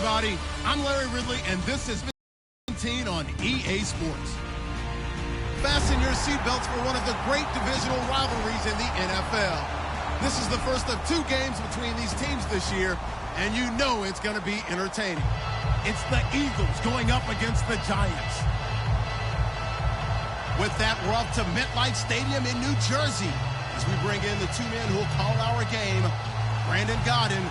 everybody. I'm Larry Ridley, and this is 17 on EA Sports. Fasten your seatbelts for one of the great divisional rivalries in the NFL. This is the first of 2 games between these teams this year, and you know it's going to be entertaining. It's the Eagles going up against the Giants. With that, we're off to MetLife Stadium in New Jersey as we bring in the 2 men who will call our game, Brandon Godden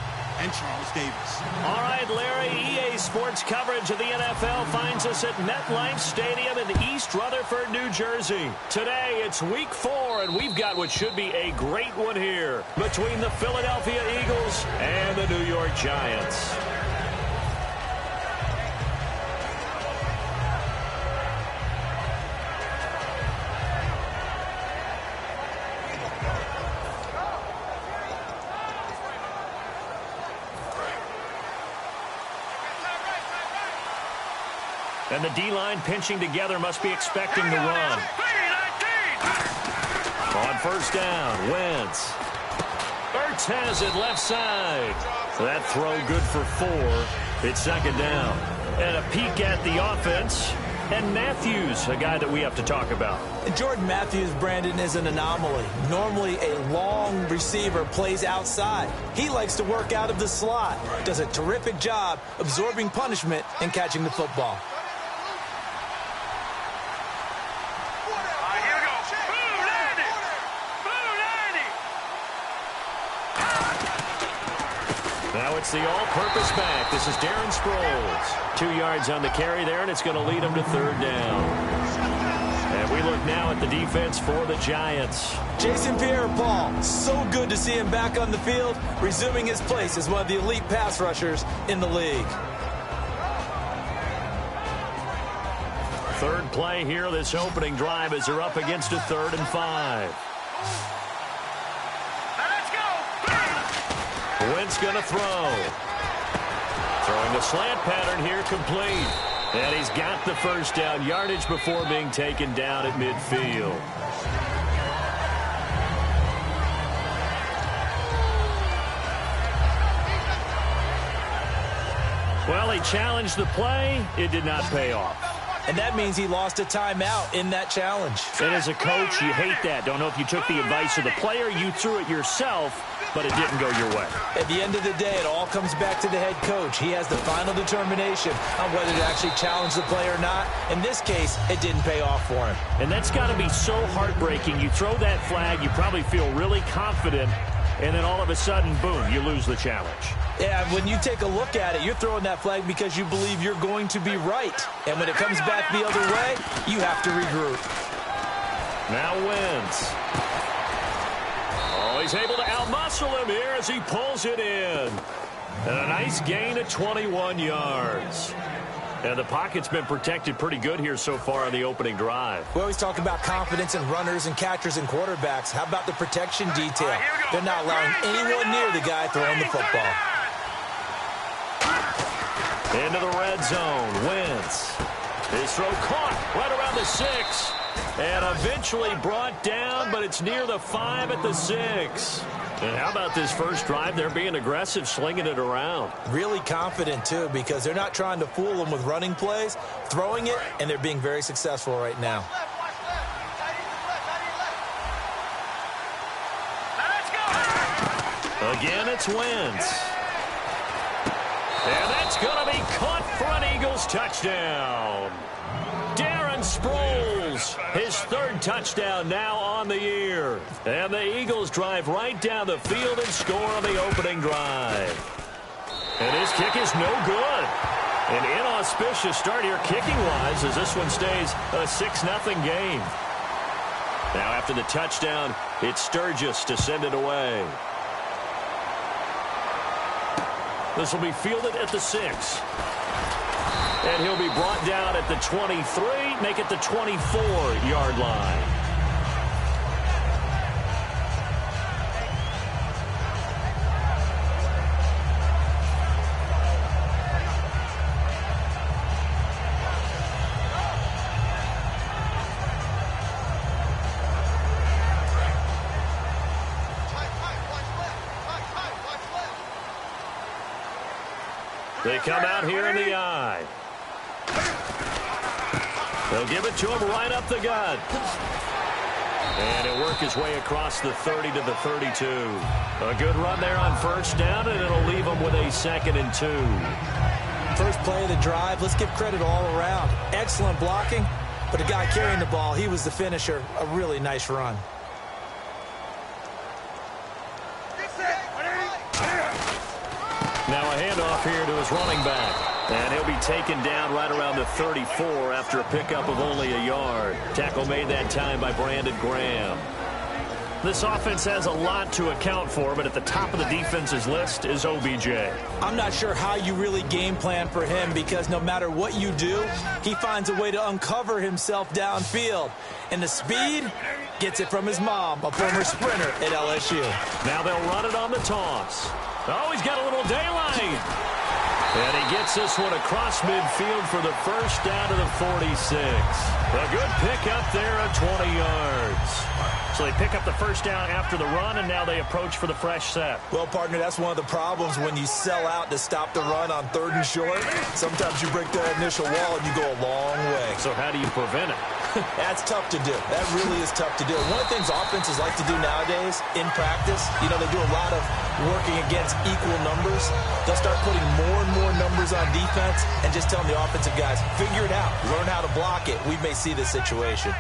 and Charles Davis. All right, Larry, EA Sports coverage of the NFL finds us at MetLife Stadium in East Rutherford, New Jersey. Today, it's Week 4, and we've got what should be a great one here between the Philadelphia Eagles and the New York Giants. And the D-line pinching together must be expecting the run. On first down, Wentz. Ertz has it left side. That throw good for 4. It's second down. And a peek at the offense. And Matthews, a guy that we have to talk about. Jordan Matthews, Brandon, is an anomaly. Normally, a long receiver plays outside. He likes to work out of the slot. Does a terrific job absorbing punishment and catching the football. Now it's the all-purpose back. This is Darren Sproles. 2 yards on the carry there, and it's going to lead him to third down. And we look now at the defense for the Giants. Jason Pierre-Paul, so good to see him back on the field, resuming his place as one of the elite pass rushers in the league. Third play here, this opening drive, as they're up against a 3rd and 5. Wentz going to throw. Throwing the slant pattern here, complete. And he's got the first down, yardage before being taken down at midfield. Well, he challenged the play. It did not pay off. And that means he lost a timeout in that challenge. And as a coach, you hate that. Don't know if you took the advice of the player, you threw it yourself, but it didn't go your way. At the end of the day, it all comes back to the head coach. He has the final determination on whether to actually challenge the play or not. In this case, it didn't pay off for him. And that's got to be so heartbreaking. You throw that flag, you probably feel really confident, and then all of a sudden, boom, you lose the challenge. Yeah, when you take a look at it, you're throwing that flag because you believe you're going to be right. And when it comes back the other way, you have to regroup. Now Wentz. Oh, he's able to outmuscle him here as he pulls it in. And a nice gain of 21 yards. And the pocket's been protected pretty good here so far on the opening drive. We always talk about confidence in runners and catchers and quarterbacks. How about the protection detail? They're not allowing anyone near the guy throwing the football. Into the red zone, Wentz. His throw caught right around the 6. And eventually brought down, but it's near the 5 at the 6. And how about this first drive? They're being aggressive, slinging it around. Really confident, too, because they're not trying to fool them with running plays, throwing it, and they're being very successful right now. Again, it's Wentz. And that's going to be caught for an Eagles touchdown. Darren Sproles, his 3rd touchdown now on the year. And the Eagles drive right down the field and score on the opening drive. And his kick is no good. An inauspicious start here kicking-wise as this one stays a 6-0 game. Now after the touchdown, it's Sturgis to send it away. This will be fielded at the 6. And he'll be brought down at the 23, make it the 24-yard line. They come out here in the eye. They'll give it to him right up the gut. And he'll work his way across the 30 to the 32. A good run there on first down, and it'll leave him with a 2nd and 2. First play of the drive, let's give credit all around. Excellent blocking, but the guy carrying the ball, he was the finisher. A really nice run. Now a handoff here to his running back. And he'll be taken down right around the 34 after a pickup of only a yard. Tackle made that time by Brandon Graham. This offense has a lot to account for, but at the top of the defense's list is OBJ. I'm not sure how you really game plan for him, because no matter what you do, he finds a way to uncover himself downfield. And the speed gets it from his mom, a former sprinter at LSU. Now they'll run it on the toss. Oh, he's got a little daylight. And he gets this one across midfield for the first down to the 46. A good pickup there at 20 yards. So they pick up the first down after the run, and now they approach for the fresh set. Well, partner, that's one of the problems when you sell out to stop the run on 3rd and short. Sometimes you break that initial wall and you go a long way. So how do you prevent it? That's tough to do. That really is tough to do. One of the things offenses like to do nowadays in practice, you know, they do a lot of working against equal numbers. They'll start putting more and more numbers on defense and just telling the offensive guys, figure it out, learn how to block it. We may see this situation.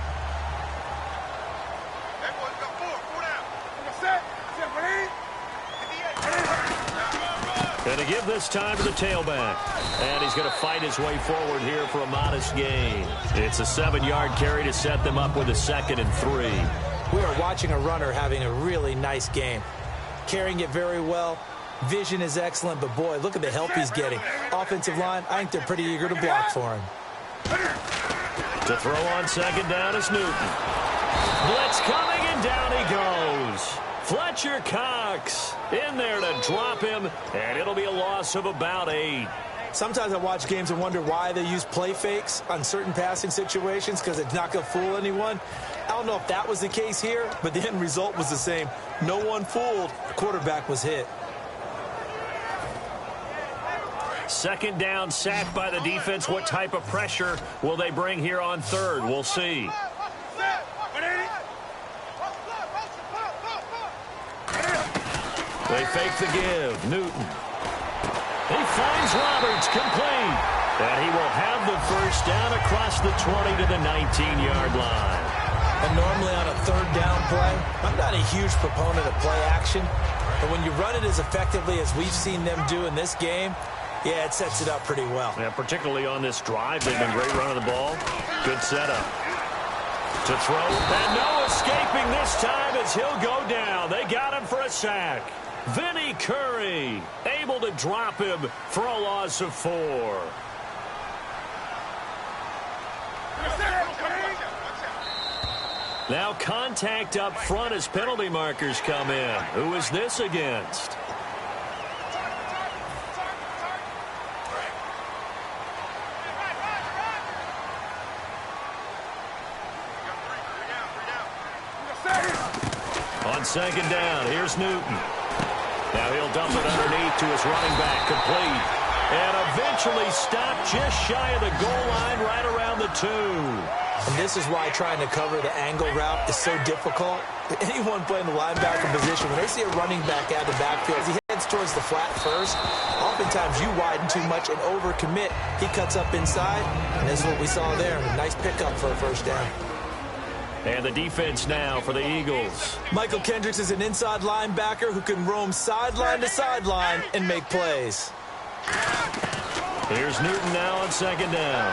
Going to give this time to the tailback. And he's going to fight his way forward here for a modest gain. It's a 7-yard carry to set them up with a 2nd and 3. We are watching a runner having a really nice game. Carrying it very well. Vision is excellent, but boy, look at the help he's getting. Offensive line, I think they're pretty eager to block for him. To throw on 2nd down is Newton. Blitz coming, and down he goes. Fletcher Cox in there to drop him, and it'll be a loss of about 8. Sometimes I watch games and wonder why they use play fakes on certain passing situations, because it's not going to fool anyone. I don't know if that was the case here, but the end result was the same. No one fooled. The quarterback was hit. 2nd down, sacked by the defense. What type of pressure will they bring here on 3rd? We'll see. They fake the give. Newton. He finds Roberts, complete. And he will have the first down across the 20 to the 19-yard line. And normally on a 3rd down play, I'm not a huge proponent of play action. But when you run it as effectively as we've seen them do in this game, yeah, it sets it up pretty well. Yeah, particularly on this drive. They've been great running the ball. Good setup. To throw. And no escaping this time as he'll go down. They got him for a sack. Vinny Curry able to drop him for a loss of 4. Now contact up front as penalty markers come in. Who is this against? On 2nd down, here's Newton. Now he'll dump it underneath to his running back, complete. And eventually stopped just shy of the goal line right around the 2. And this is why trying to cover the angle route is so difficult. Anyone playing the linebacker position, when they see a running back out of the backfield, he heads towards the flat first. Oftentimes you widen too much and overcommit. He cuts up inside, and this is what we saw there. A nice pickup for a first down. And the defense now for the Eagles. Michael Kendricks is an inside linebacker who can roam sideline to sideline and make plays. Here's Newton now on 2nd down.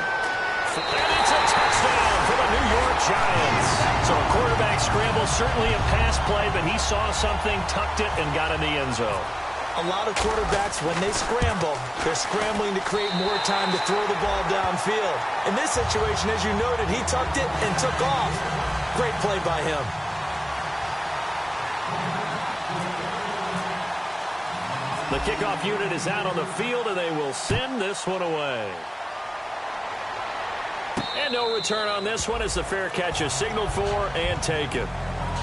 And it's a touchdown for the New York Giants. So a quarterback scramble, certainly a pass play, but he saw something, tucked it, and got in the end zone. A lot of quarterbacks, when they scramble, they're scrambling to create more time to throw the ball downfield. In this situation, as you noted, he tucked it and took off. Great play by him. The kickoff unit is out on the field, and they will send this one away. And no return on this one as the fair catch is signaled for and taken.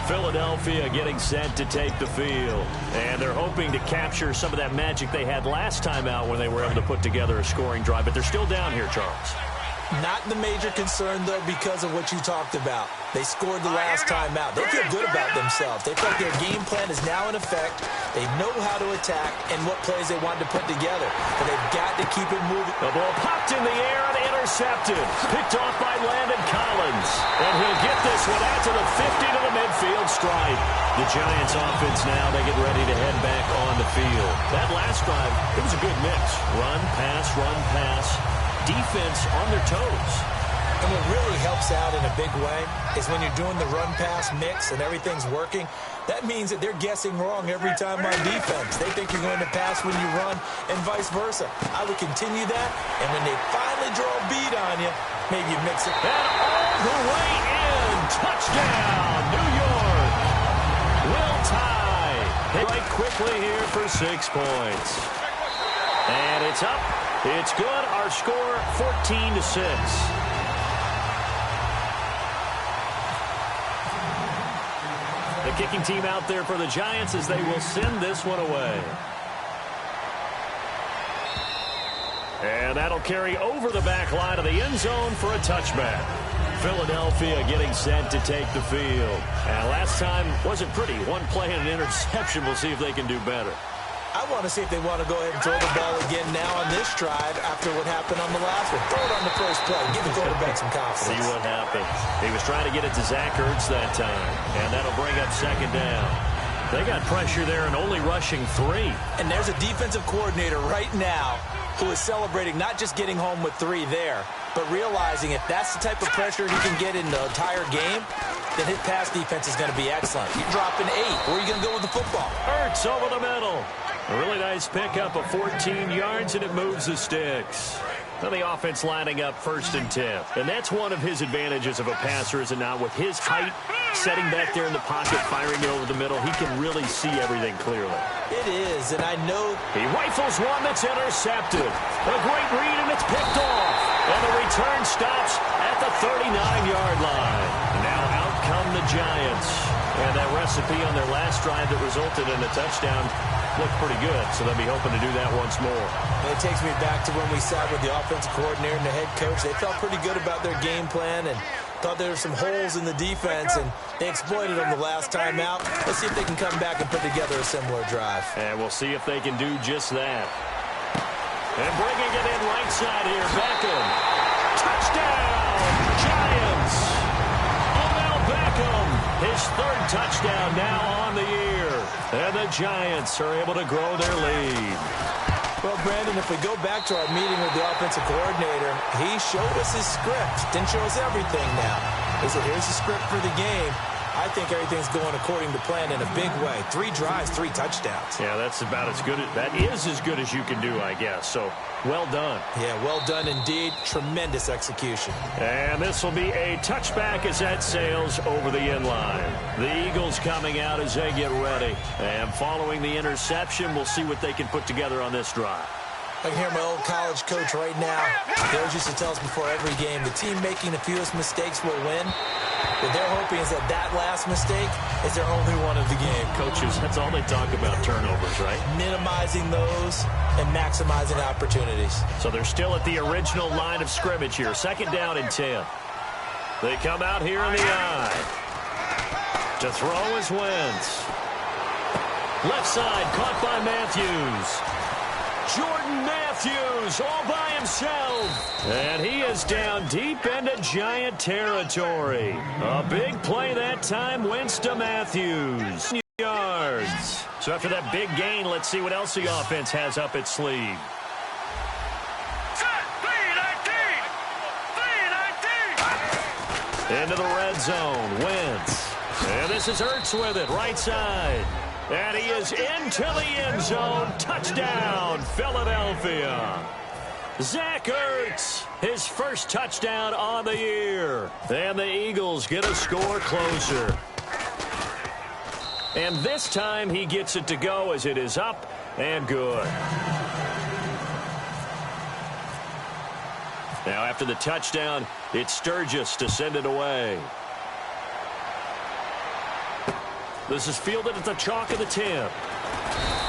Philadelphia getting set to take the field. And they're hoping to capture some of that magic they had last time out when they were able to put together a scoring drive. But they're still down here, Charles. Not the major concern, though, because of what you talked about. They scored the last time out. They feel good about themselves. They feel like their game plan is now in effect. They know how to attack and what plays they want to put together. But they've got to keep it moving. The ball popped in the air and intercepted. Picked off by Landon Collins. And he'll get this one out to the 50 to the midfield stripe. The Giants offense now, they get ready to head back on the field. That last drive, it was a good mix. Run, pass, defense on their toes. And what really helps out in a big way is when you're doing the run-pass mix and everything's working, that means that they're guessing wrong every time on defense. They think you're going to pass when you run and vice versa. I would continue that, and when they finally draw a beat on you, maybe you mix it. And all the way in. Touchdown, New York. Will tie. Right quickly here for 6 points. And it's up. It's good. Our score, 14-6. The kicking team out there for the Giants as they will send this one away. And that'll carry over the back line of the end zone for a touchback. Philadelphia getting set to take the field. And last time wasn't pretty. One play and an interception. We'll see if they can do better. I want to see if they want to go ahead and throw the ball again now on this drive after what happened on the last one. Throw it on the first play. Give the quarterback some confidence. See what happens. He was trying to get it to Zach Ertz that time. And that'll bring up 2nd down. They got pressure there and only rushing 3. And there's a defensive coordinator right now who is celebrating not just getting home with 3 there, but realizing if that's the type of pressure he can get in the entire game, then his pass defense is going to be excellent. You're dropping 8. Where are you going to go with the football? Ertz over the middle. A really nice pickup of 14 yards, and it moves the sticks. Now the offense lining up 1st and 10. And that's one of his advantages of a passer, is it not? With his height, setting back there in the pocket, firing it over the middle, he can really see everything clearly. It is, and I know... He rifles one that's intercepted. A great read, and it's picked off. And the return stops at the 39-yard line. Now out come the Giants. And that recipe on their last drive that resulted in a touchdown looked pretty good, so they'll be hoping to do that once more. And it takes me back to when we sat with the offensive coordinator and the head coach. They felt pretty good about their game plan and thought there were some holes in the defense, and they exploited them the last time out. Let's see if they can come back and put together a similar drive. And we'll see if they can do just that. And bringing it in right side here, Beckham. Touchdown, Giants. Odell Beckham, his 3rd touchdown now on the year. And the Giants are able to grow their lead. Well, Brandon, if we go back to our meeting with the offensive coordinator, he showed us his script. Didn't show us everything now. He said, here's the script for the game. I think everything's going according to plan in a big way. 3 drives, 3 touchdowns. Yeah, that's about as good. That is as good as you can do, I guess. So, well done. Yeah, well done indeed. Tremendous execution. And this will be a touchback as that sails over the end line. The Eagles coming out as they get ready. And following the interception, we'll see what they can put together on this drive. I can hear my old college coach right now. He always used to tell us before every game, the team making the fewest mistakes will win. What they're hoping is that last mistake is their only one of the game. Coaches, that's all they talk about, turnovers, right? Minimizing those and maximizing opportunities. So they're still at the original line of scrimmage here. 2nd down and 10. They come out here in the eye. To throw is Wentz. Left side, caught by Matthews. Jordan Matthews all by himself. And he is down deep into Giant territory. A big play that time, Wentz to Matthews. Yards. So after that big gain, let's see what else the offense has up its sleeve. Into the red zone, Wentz. And this is Ertz with it, right side. And he is into the end zone. Touchdown, Philadelphia. Zach Ertz, his 1st touchdown on the year. And the Eagles get a score closer. And this time he gets it to go as it is up and good. Now after the touchdown, it's Sturgis to send it away. This is fielded at the chalk of the 10.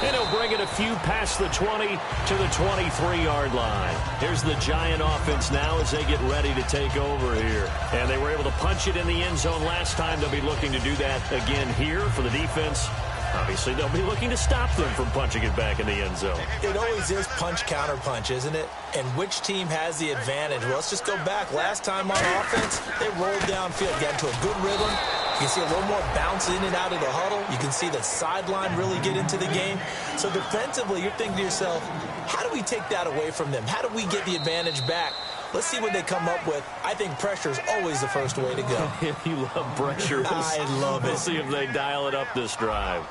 And he'll bring it a few past the 20 to the 23-yard line. Here's the Giant offense now as they get ready to take over here. And they were able to punch it in the end zone last time. They'll be looking to do that again here for the defense. Obviously, they'll be looking to stop them from punching it back in the end zone. It always is punch-counter-punch, isn't it? And which team has the advantage? Well, let's just go back. Last time on offense, they rolled downfield, got into a good rhythm. You can see a little more bounce in and out of the huddle. You can see the sideline really get into the game. So defensively, you're thinking to yourself, how do we take that away from them? How do we get the advantage back? Let's see what they come up with. I think pressure is always the first way to go. You love pressure. I love it. We'll see if they dial it up this drive.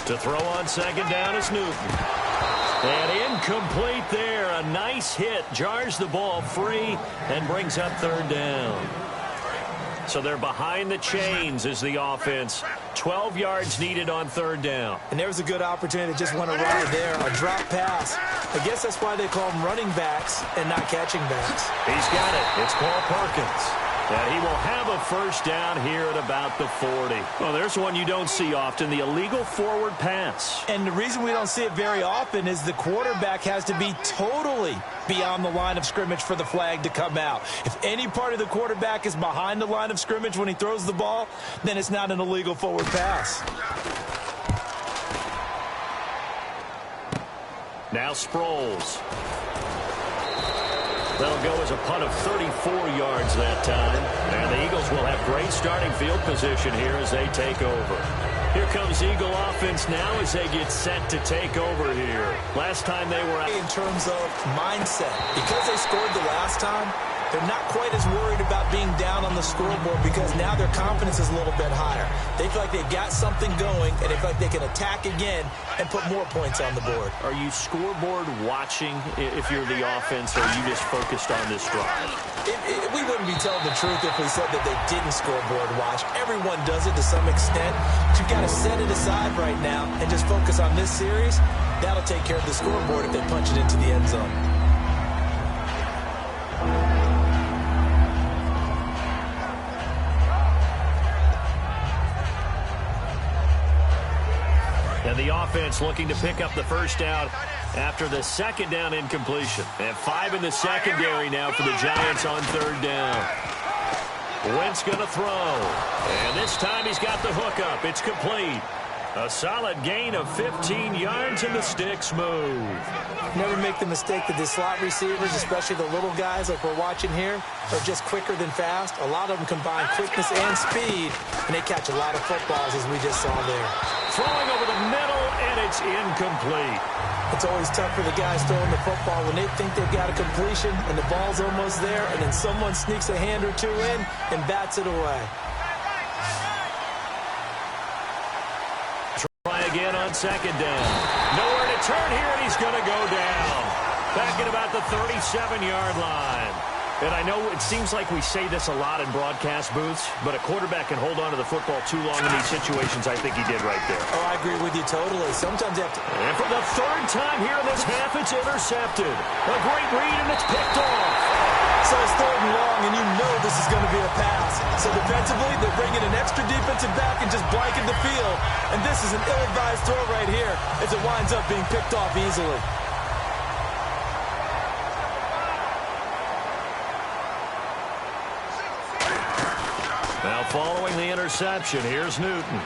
To throw on second down is Newton. And incomplete there. A nice hit. Jars the ball free and brings up third down. So they're behind the chains as the offense. 12 yards needed on third down. And there was a good opportunity that just went right there. A drop pass. I guess that's why they call them running backs and not catching backs. He's got it. It's Paul Perkins. And he will have a first down here at about the 40. Well, there's one you don't see often, the illegal forward pass. And the reason we don't see it very often is the quarterback has to be totally beyond the line of scrimmage for the flag to come out. If any part of the quarterback is behind the line of scrimmage when he throws the ball, then it's not an illegal forward pass. Now Sproles. That'll go as a punt of 34 yards that time. And the Eagles will have great starting field position here as they take over. Here comes Eagle offense now as they get set to take over here. Last time they were out. In terms of mindset, because they scored the last time, they're not quite as worried about being down on the scoreboard because now their confidence is a little bit higher. They feel like they've got something going, and they feel like they can attack again and put more points on the board. Are you scoreboard watching if you're the offense, or are you just focused on this drive? We wouldn't be telling the truth if we said that they didn't scoreboard watch. Everyone does it to some extent. But you've got to set it aside right now and just focus on this series. That'll take care of the scoreboard if they punch it into the end zone. And the offense looking to pick up the first down after the second down incompletion. And 5 in the secondary now for the Giants on third down. Wentz going to throw. And this time he's got the hook up. It's complete. A solid gain of 15 yards, and the sticks move. Never make the mistake that the slot receivers, especially the little guys like we're watching here, are just quicker than fast. A lot of them combine quickness and speed, and they catch a lot of footballs, as we just saw there. Throwing over the middle, and it's incomplete. It's always tough for the guys throwing the football when they think they've got a completion and the ball's almost there, and then someone sneaks a hand or two in and bats it away. Try again on second down. Nowhere to turn here, and he's going to go down. Back at about the 37-yard line. And I know it seems like we say this a lot in broadcast booths, but a quarterback can hold on to the football too long in these situations. I think he did right there. Oh, I agree with you totally. Sometimes you have to... And for the third time here in this half, it's intercepted. A great read, and it's picked off. So it's third and long, and you know this is going to be a pass. So defensively, they're bringing an extra defensive back and just blanking the field. And this is an ill-advised throw right here as it winds up being picked off easily. Now following the interception, here's Newton.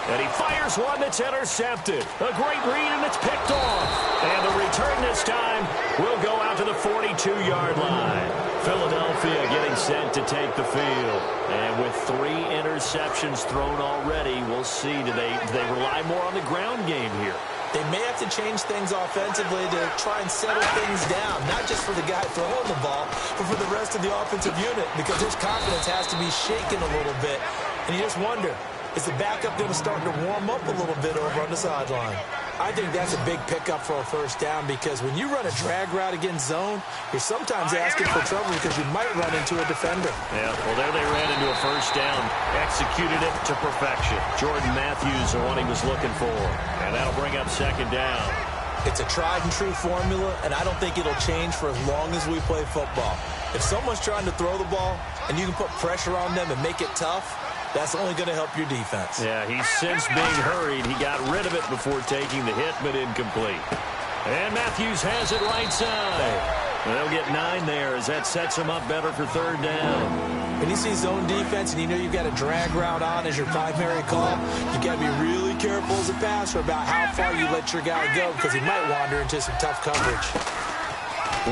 And he fires one that's intercepted. A great read, and it's picked off. And the return this time will go out to the 42-yard line. Philadelphia getting set to take the field. And with 3 interceptions thrown already, we'll see. Do they rely more on the ground game here? They may have to change things offensively to try and settle things down, not just for the guy throwing the ball, but for the rest of the offensive unit, because his confidence has to be shaken a little bit. And you just wonder, is the backup going to start to warm up a little bit over on the sideline? I think that's a big pickup for a first down because when you run a drag route against zone, you're sometimes asking for trouble because you might run into a defender. Yeah, well, there they ran into a first down. Executed it to perfection. Jordan Matthews, the one he was looking for. And that'll bring up second down. It's a tried-and-true formula, and I don't think it'll change for as long as we play football. If someone's trying to throw the ball and you can put pressure on them and make it tough, that's only going to help your defense. Yeah, he's since being hurried. He got rid of it before taking the hit, but incomplete. And Matthews has it right side. They'll get 9 there as that sets him up better for third down. When you see zone defense and you know you've got a drag route on as your primary call, you got to be really careful as a passer about how far you let your guy go because he might wander into some tough coverage.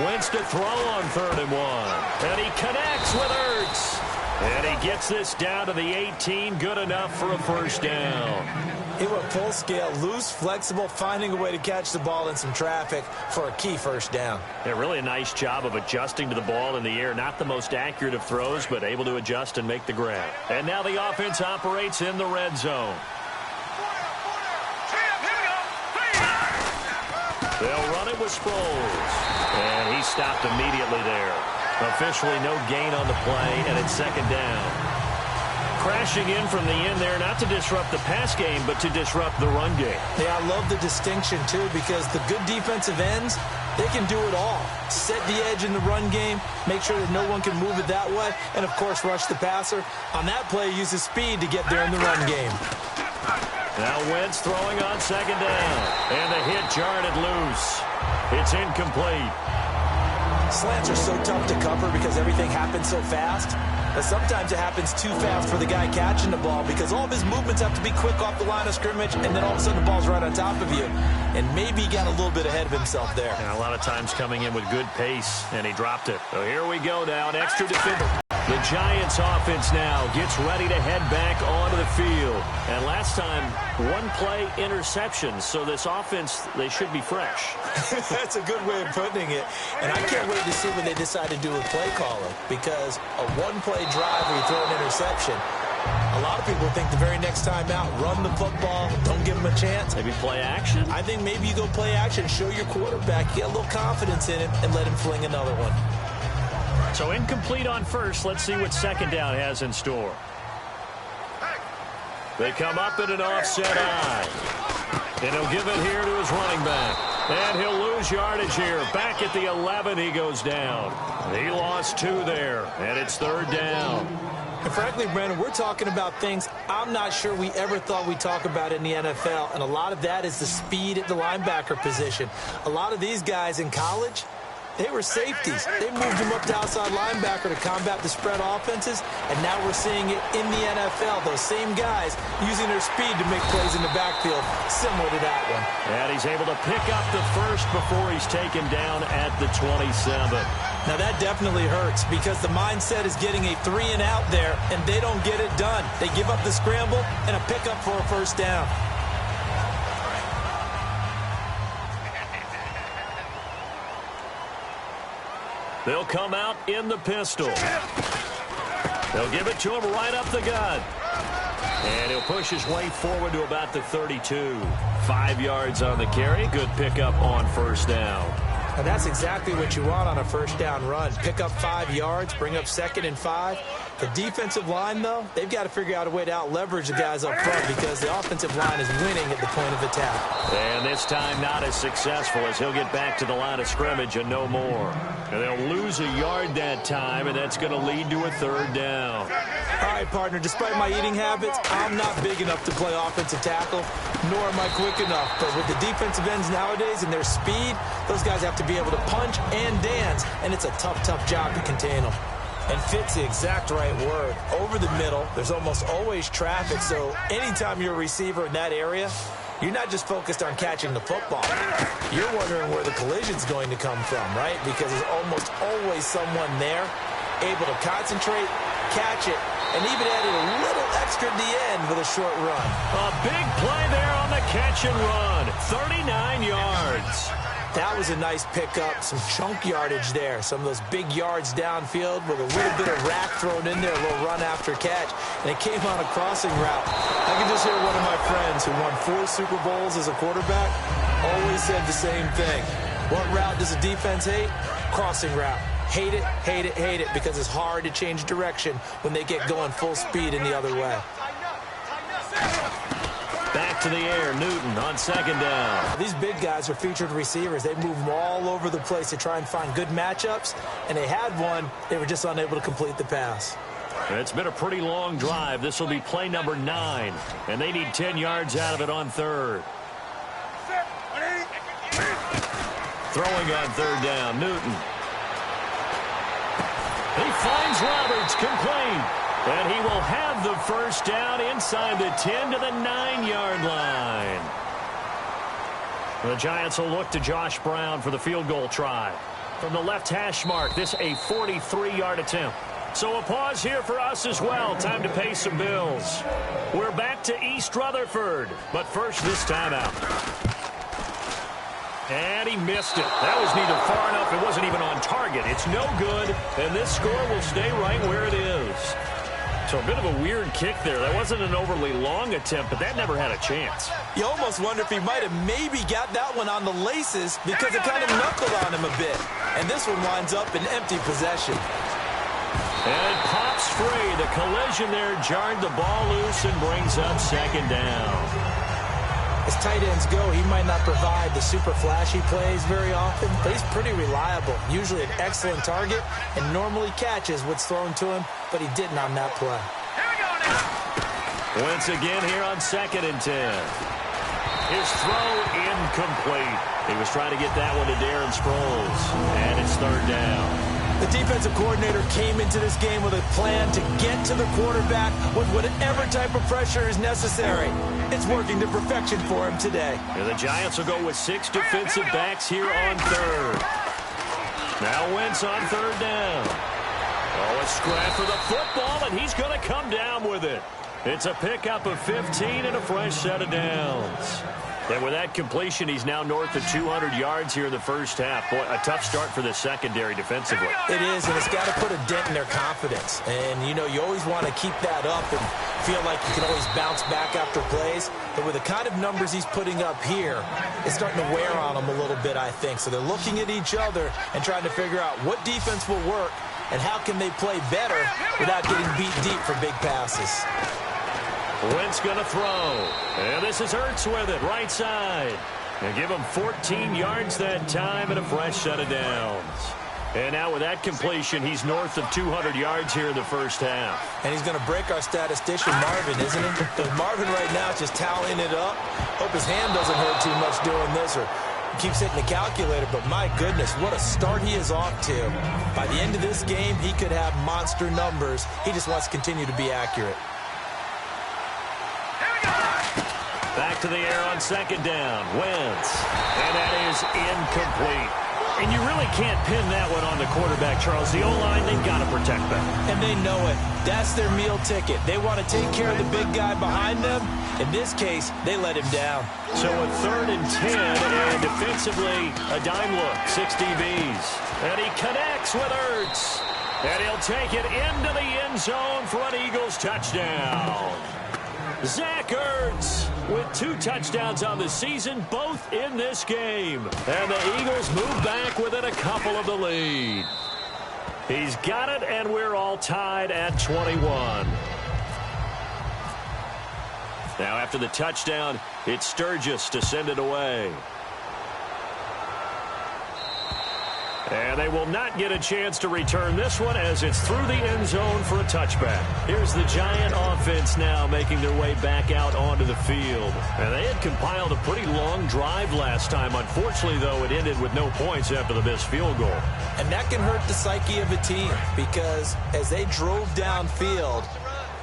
Wentz to throw on 3rd and 1. And he connects with Ertz. And he gets this down to the 18. Good enough for a first down. He went full scale, loose, flexible, finding a way to catch the ball in some traffic for a key first down. Yeah, really a nice job of adjusting to the ball in the air. Not the most accurate of throws, but able to adjust and make the grab. And now the offense operates in the red zone. They'll run it with Sproles. And he stopped immediately there. Officially no gain on the play, and it's second down. Crashing in from the end there, not to disrupt the pass game, but to disrupt the run game. Yeah, I love the distinction, too, because the good defensive ends, they can do it all. Set the edge in the run game, make sure that no one can move it that way, and, of course, rush the passer. On that play, use the speed to get there in the run game. Now Wentz throwing on second down, and the hit jarred it loose. It's incomplete. Slants are so tough to cover because everything happens so fast. But sometimes it happens too fast for the guy catching the ball because all of his movements have to be quick off the line of scrimmage, and then all of a sudden the ball's right on top of you. And maybe he got a little bit ahead of himself there. And a lot of times coming in with good pace, and he dropped it. So here we go now, an extra defender. The Giants offense now gets ready to head back onto the field. And last time, one play interception. So this offense, they should be fresh. That's a good way of putting it. And I can't wait to see what they decide to do with play calling. Because a one-play drive where you throw an interception, a lot of people think the very next time out, run the football, don't give him a chance. Maybe play action? I think maybe you go play action, show your quarterback, get a little confidence in him, and let him fling another one. So incomplete on first. Let's see what second down has in store. They come up in an offset eye. And he'll give it here to his running back. And he'll lose yardage here. Back at the 11, he goes down. He lost 2 there, and it's third down. And frankly, Brandon, we're talking about things I'm not sure we ever thought we'd talk about in the NFL. And a lot of that is the speed at the linebacker position. A lot of these guys in college, they were safeties. They moved them up to outside linebacker to combat the spread offenses, and now we're seeing it in the NFL. Those same guys using their speed to make plays in the backfield, similar to that one. And he's able to pick up the first before he's taken down at the 27. Now that definitely hurts because the mindset is getting a 3-and-out there, and they don't get it done. They give up the scramble and a pickup for a first down. They'll come out in the pistol. They'll give it to him right up the gut. And he'll push his way forward to about the 32. 5 yards on the carry. Good pickup on first down. And that's exactly what you want on a first down run. Pick up 5 yards, bring up 2nd and 5. The defensive line, though, they've got to figure out a way to out-leverage the guys up front because the offensive line is winning at the point of attack. And this time not as successful as he'll get back to the line of scrimmage and no more. And they'll lose a yard that time, and that's going to lead to a third down. All right, partner, despite my eating habits, I'm not big enough to play offensive tackle, nor am I quick enough. But with the defensive ends nowadays and their speed, those guys have to be able to punch and dance, and it's a tough, tough job to contain them. And fit's the exact right word. Over the middle, there's almost always traffic, so anytime you're a receiver in that area, you're not just focused on catching the football. You're wondering where the collision's going to come from, right? Because there's almost always someone there able to concentrate, catch it, and even added a little extra at the end with a short run. A big play there on the catch and run. 39 yards. That was a nice pickup, some chunk yardage there. Some of those big yards downfield with a little bit of rack thrown in there, a little run after catch, and it came on a crossing route. I can just hear one of my friends who won 4 Super Bowls as a quarterback always said the same thing. What route does a defense hate? Crossing route. Hate it, hate it, hate it, because it's hard to change direction when they get going full speed in the other way. Back to the air, Newton on second down. These big guys are featured receivers. They move them all over the place to try and find good matchups, and they had one. They were just unable to complete the pass. It's been a pretty long drive. This will be play number 9, and they need 10 yards out of it on third. Throwing on third down, Newton. He finds Roberts, complete. And he will have the first down inside the 10 to the 9-yard line. The Giants will look to Josh Brown for the field goal try. From the left hash mark, this a 43-yard attempt. So a pause here for us as well. Time to pay some bills. We're back to East Rutherford. But first, this timeout. And he missed it. That was neither far enough. It wasn't even on target. It's no good. And this score will stay right where it is. So a bit of a weird kick there. That wasn't an overly long attempt, but that never had a chance. You almost wonder if he might have maybe got that one on the laces because it kind of knuckled on him a bit. And this one winds up in empty possession. And pops free. The collision there jarred the ball loose and brings up second down. As tight ends go, he might not provide the super flashy plays very often, but he's pretty reliable. Usually an excellent target and normally catches what's thrown to him, but he didn't on that play. Here we go now. Once again here on 2nd and 10. His throw incomplete. He was trying to get that one to Darren Sproles, and it's third down. The defensive coordinator came into this game with a plan to get to the quarterback with whatever type of pressure is necessary. It's working to perfection for him today. And the Giants will go with 6 defensive backs here on third. Now Wentz on third down. Oh, a scrap for the football, and he's going to come down with it. It's a pickup of 15 and a fresh set of downs. And with that completion, he's now north of 200 yards here in the first half. Boy, a tough start for the secondary defensively. It is, and it's got to put a dent in their confidence. And, you know, you always want to keep that up and feel like you can always bounce back after plays. But with the kind of numbers he's putting up here, it's starting to wear on them a little bit, I think. So they're looking at each other and trying to figure out what defense will work and how can they play better without getting beat deep for big passes. Wentz going to throw. And this is Ertz with it, right side. And give him 14 yards that time and a fresh set of downs. And now with that completion, he's north of 200 yards here in the first half. And he's going to break our statistician, Marvin, isn't he? Because Marvin right now is just tallying it up. Hope his hand doesn't hurt too much doing this or keeps hitting the calculator. But my goodness, what a start he is off to. By the end of this game, he could have monster numbers. He just wants to continue to be accurate. Back to the air on second down. Wentz. And that is incomplete. And you really can't pin that one on the quarterback, Charles. The O-line, they've got to protect that. And they know it. That's their meal ticket. They want to take care of the big guy behind them. In this case, they let him down. So a 3rd and 10, and defensively, a dime look. 6 DBs. And he connects with Ertz. And he'll take it into the end zone for an Eagles touchdown. Zach Ertz with 2 touchdowns on the season, both in this game. And the Eagles move back within a couple of the lead. He's got it, and we're all tied at 21. Now after the touchdown, it's Sturgis to send it away. And they will not get a chance to return this one as it's through the end zone for a touchback. Here's the Giant offense now making their way back out onto the field. And they had compiled a pretty long drive last time. Unfortunately, though, it ended with no points after the missed field goal. And that can hurt the psyche of a team because as they drove downfield,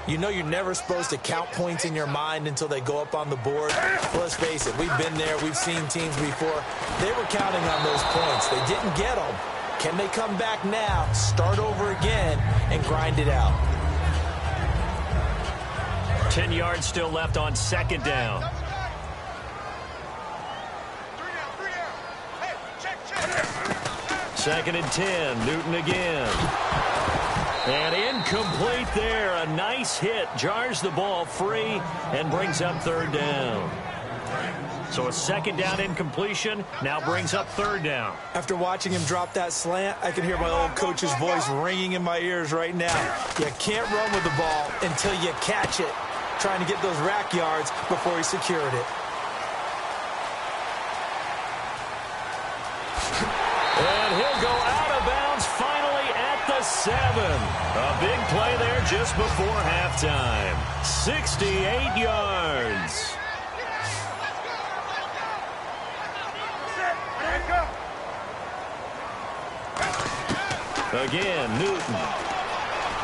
you know you're never supposed to count points in your mind until they go up on the board. Well, let's face it, we've been there. We've seen teams before. They were counting on those points. They didn't get them. Can they come back now, start over again, and grind it out? 10 yards still left on second down. 2nd and 10. Newton again. And incomplete there. A nice hit. Jars the ball free and brings up 3rd down. So a 2nd down incompletion now brings up 3rd down. After watching him drop that slant, I can hear my old coach's voice ringing in my ears right now. You can't run with the ball until you catch it. Trying to get those rack yards before he secured it. And he'll go out of bounds finally at the 7. A big play there just before halftime. 68 yards. Again, Newton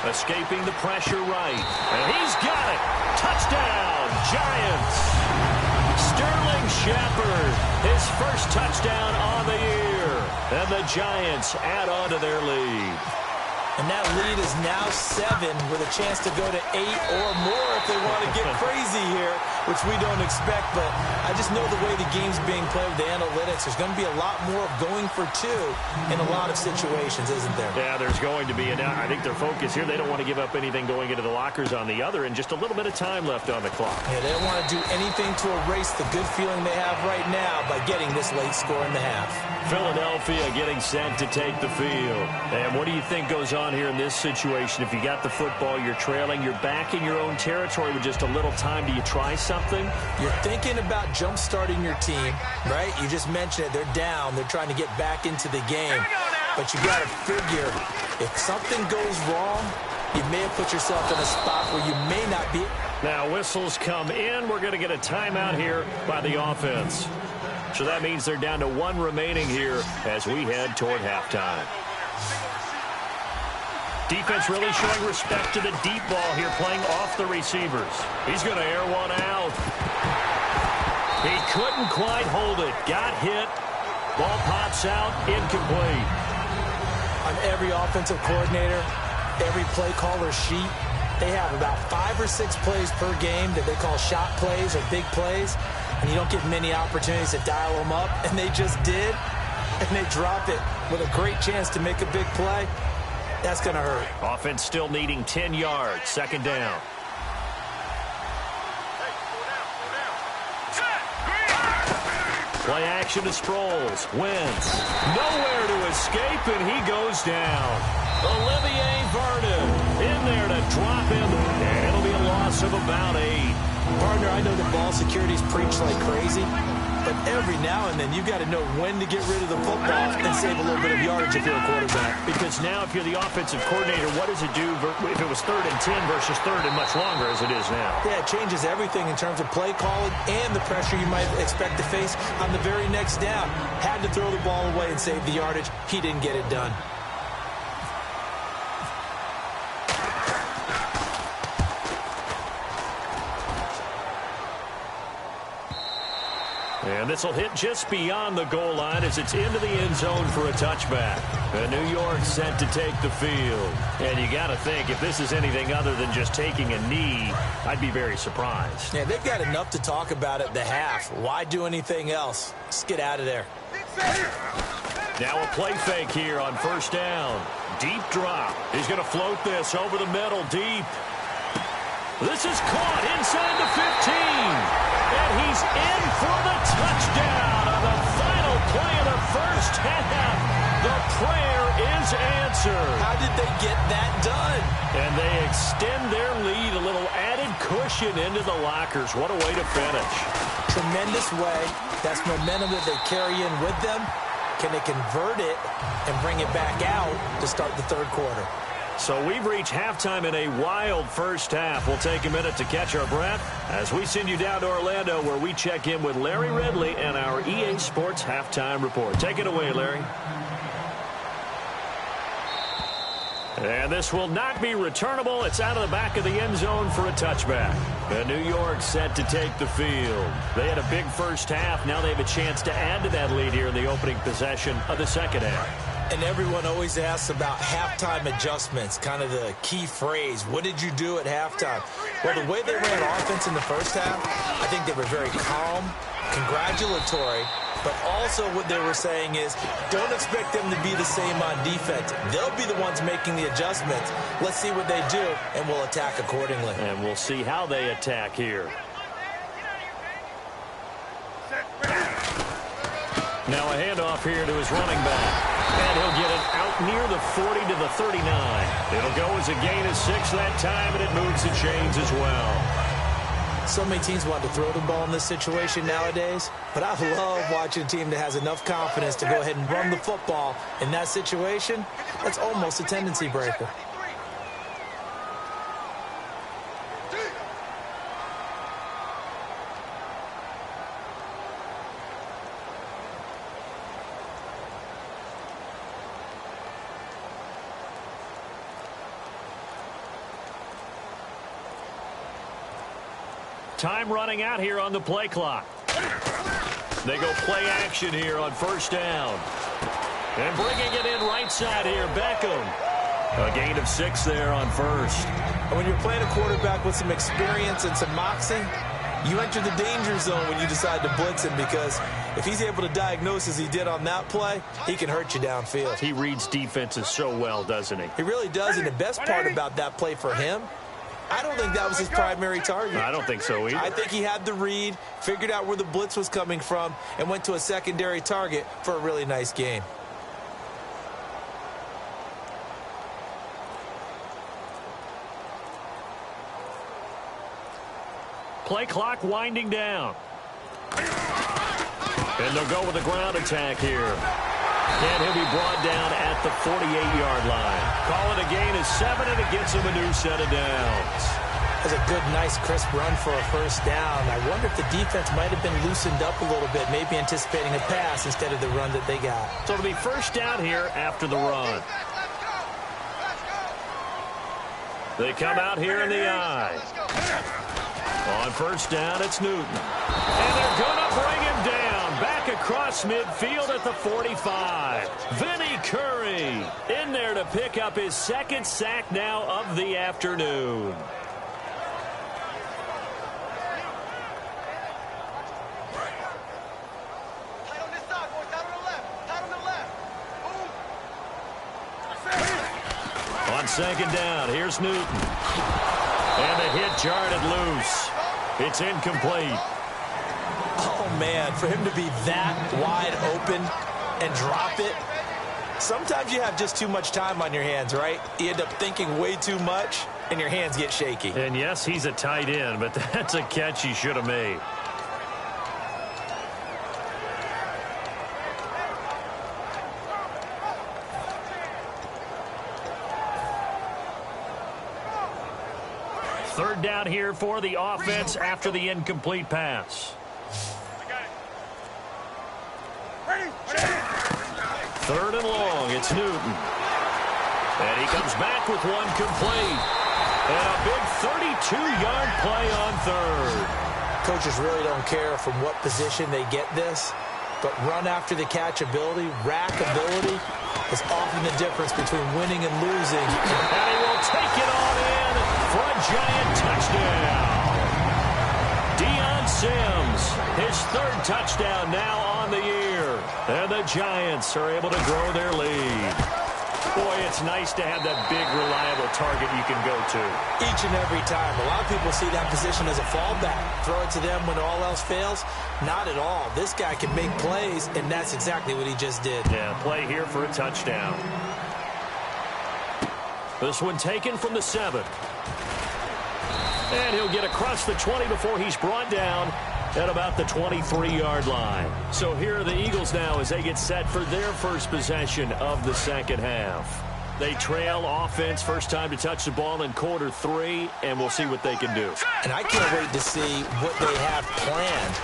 escaping the pressure right. And he's got it. Touchdown, Giants. Sterling Shepard, his first touchdown on the year. And the Giants add on to their lead. And that lead is now 7 with a chance to go to 8 or more if they want to get crazy here, which we don't expect. But I just know the way the game's being played with the analytics, there's going to be a lot more of going for 2 in a lot of situations, isn't there? Yeah, there's going to be. And I think their focus here, they don't want to give up anything going into the lockers on the other, and just a little bit of time left on the clock. Yeah, they don't want to do anything to erase the good feeling they have right now by getting this late score in the half. Philadelphia getting set to take the field. And what do you think goes on here in this situation? If you got the football, you're trailing, you're back in your own territory with just a little time. Do you try something? You're thinking about jump-starting your team, right? You just mentioned it. They're down. They're trying to get back into the game. But you got to figure, if something goes wrong, you may have put yourself in a spot where you may not be. Now whistles come in. We're going to get a timeout here by the offense. So that means they're down to 1 remaining here as we head toward halftime. Defense really showing respect to the deep ball here, playing off the receivers. He's going to air one out. He couldn't quite hold it. Got hit. Ball pops out. Incomplete. On every offensive coordinator, every play caller sheet, they have about 5 or 6 plays per game that they call shot plays or big plays. And you don't get many opportunities to dial them up. And they just did. And they drop it with a great chance to make a big play. That's going to hurt. Offense still needing 10 yards. 2nd down. Play action to Sproles. Wentz. Nowhere to escape, and he goes down. Olivier Vernon in there to drop him. And it'll be a loss of about 8. Partner, I know that ball security's preached like crazy, but every now and then you've got to know when to get rid of the football and save a little bit of yardage if you're a quarterback. Because now if you're the offensive coordinator, what does it do if it was 3rd and 10 versus 3rd and much longer as it is now? Yeah, it changes everything in terms of play calling and the pressure you might expect to face on the very next down. Had to throw the ball away and save the yardage. He didn't get it done. And this will hit just beyond the goal line as it's into the end zone for a touchback. And New York set to take the field. And you got to think, if this is anything other than just taking a knee, I'd be very surprised. Yeah, they've got enough to talk about at the half. Why do anything else? Let's get out of there. Now a play fake here on 1st down. Deep drop. He's going to float this over the middle deep. This is caught inside the 15. And he's in for the touchdown on the final play of the first half. The prayer is answered. How did they get that done? And they extend their lead, a little added cushion into the lockers. What a way to finish. Tremendous way. That's momentum that they carry in with them. Can they convert it and bring it back out to start the 3rd quarter? So we've reached halftime in a wild first half. We'll take a minute to catch our breath as we send you down to Orlando, where we check in with Larry Ridley and our EA Sports Halftime Report. Take it away, Larry. And this will not be returnable. It's out of the back of the end zone for a touchback. And New York set to take the field. They had a big first half. Now they have a chance to add to that lead here in the opening possession of the 2nd half. And everyone always asks about halftime adjustments, kind of the key phrase. What did you do at halftime? Well, the way they ran offense in the first half, I think they were very calm, congratulatory, But also what they were saying is, don't expect them to be the same on defense. They'll be the ones making the adjustments. Let's see what they do, and we'll attack accordingly. And we'll see how they attack here. Now a handoff here to his running back. And he'll get it out near the 40 to the 39. It'll go as a gain of 6 that time, and it moves the chains as well. So many teams want to throw the ball in this situation nowadays, but I love watching a team that has enough confidence to go ahead and run the football. In that situation, that's almost a tendency breaker. Time running out here on the play clock. They go play action here on first down. And bringing it in right side here, Beckham. A gain of 6 there on first. And when you're playing a quarterback with some experience and some moxie, you enter the danger zone when you decide to blitz him, because if he's able to diagnose as he did on that play, he can hurt you downfield. He reads defenses so well, doesn't he? He really does, and the best part about that play for him, I don't think that was his primary target. I don't think so either. I think he had the read, figured out where the blitz was coming from, and went to a secondary target for a really nice gain. Play clock winding down. And they'll go with a ground attack here. And he'll be brought down at the 48-yard line. Call it a gain of 7, and it gets him a new set of downs. That's a good, nice, crisp run for a first down. I wonder if the defense might have been loosened up a little bit, maybe anticipating a pass instead of the run that they got. So it'll be first down here after the run. They come out here in the I. On first down, it's Newton. And they're going to bring him down. Back across midfield at the 45. Vinny Curry in there to pick up his second sack now of the afternoon. On second down, here's Newton. And the hit jarred it loose. It's incomplete. Oh, man, for him to be that wide open and drop it. Sometimes you have just too much time on your hands, right? You end up thinking way too much, and your hands get shaky. And yes, he's a tight end, but that's a catch he should have made. Third down here for the offense after the incomplete pass. Third and long, it's Newton. And he comes back with one complete. And a big 32-yard play on third. Coaches really don't care from what position they get this, but run after the catch ability, rack ability, is often the difference between winning and losing. And he will take it on in for a giant touchdown. Deion Sims, his third touchdown now on the year. And the Giants are able to grow their lead. Boy, it's nice to have that big, reliable target you can go to. Each and every time. A lot of people see that position as a fallback. Throw it to them when all else fails. Not at all. This guy can make plays, and that's exactly what he just did. Yeah, play here for a touchdown. This one taken from the 7. And he'll get across the 20 before he's brought down at about the 23-yard line. So here are the Eagles now as they get set for their first possession of the second half. They trail offense, first time to touch the ball in quarter 3, and we'll see what they can do. And I can't wait to see what they have planned,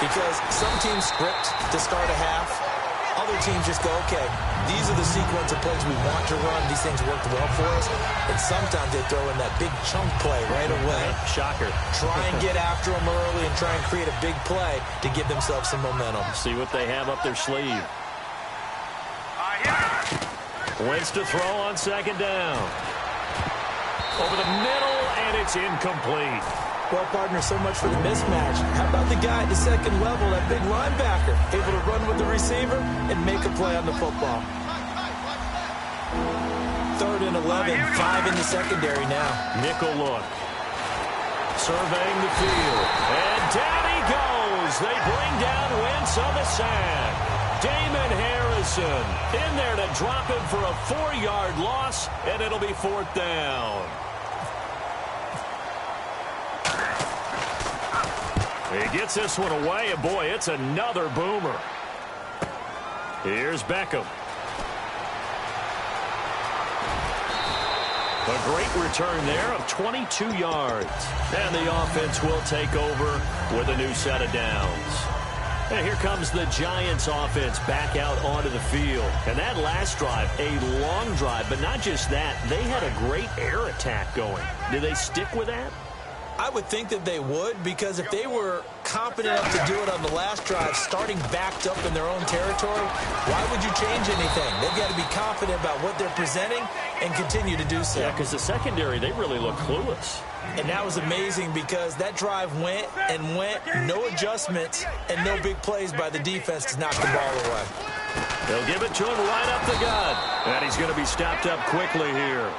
because some teams script to start a half. Other teams just go, okay, these are the sequence of plays we want to run. These things worked well for us. And sometimes they throw in that big chunk play right away. Shocker. Try and get after them early and try and create a big play to give themselves some momentum. See what they have up their sleeve. Wentz to throw on second down. Over the middle, and it's incomplete. Well, partner, so much for the mismatch. How about the guy at the second level, that big linebacker, able to run with the receiver and make a play on the football? 3rd and 11, 5 in the secondary now. Nickel look. Surveying the field. And down he goes. They bring down Wentz on the sack. Damon Harrison in there to drop him for a 4-yard loss, and it'll be 4th down. He gets this one away, and boy, it's another boomer. Here's Beckham. A great return there of 22 yards. And the offense will take over with a new set of downs. And here comes the Giants offense back out onto the field. And that last drive, a long drive, but not just that. They had a great air attack going. Do they stick with that? I would think that they would, because if they were confident enough to do it on the last drive, starting backed up in their own territory, why would you change anything? They've got to be confident about what they're presenting and continue to do so. Yeah, because the secondary, they really look clueless. And that was amazing because that drive went and went, no adjustments and no big plays by the defense to knock the ball away. They'll give it to him right up the gut. And he's going to be stopped up quickly here.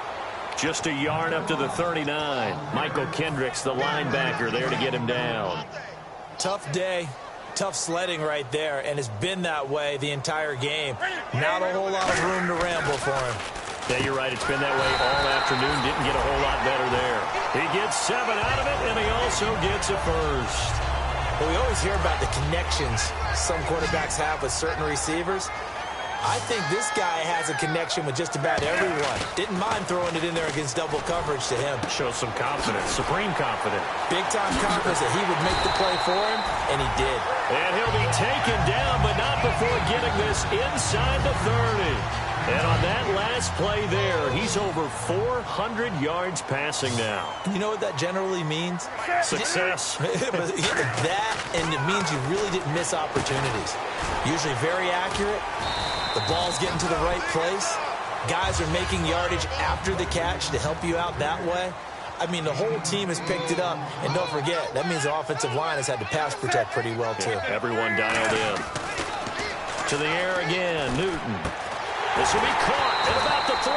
Just a yard up to the 39. Michael Kendricks, the linebacker, there to get him down. Tough day, tough sledding right there, and it's been that way the entire game. Not a whole lot of room to ramble for him. Yeah, you're right. It's been that way all afternoon. Didn't get a whole lot better there. He gets 7 out of it, and he also gets a first. Well, we always hear about the connections some quarterbacks have with certain receivers. I think this guy has a connection with just about everyone. Didn't mind throwing it in there against double coverage to him. Shows some confidence, supreme confidence. Big-time confidence that he would make the play for him, and he did. And he'll be taken down, but not before getting this inside the 30. And on that last play there, he's over 400 yards passing now. You know what that generally means? Success. That, and it means you really didn't miss opportunities. Usually very accurate. The ball's getting to the right place. Guys are making yardage after the catch to help you out that way. I mean, the whole team has picked it up. And don't forget, that means the offensive line has had to pass protect pretty well, too. Yeah, everyone dialed in. To the air again, Newton. This will be caught at about the 3.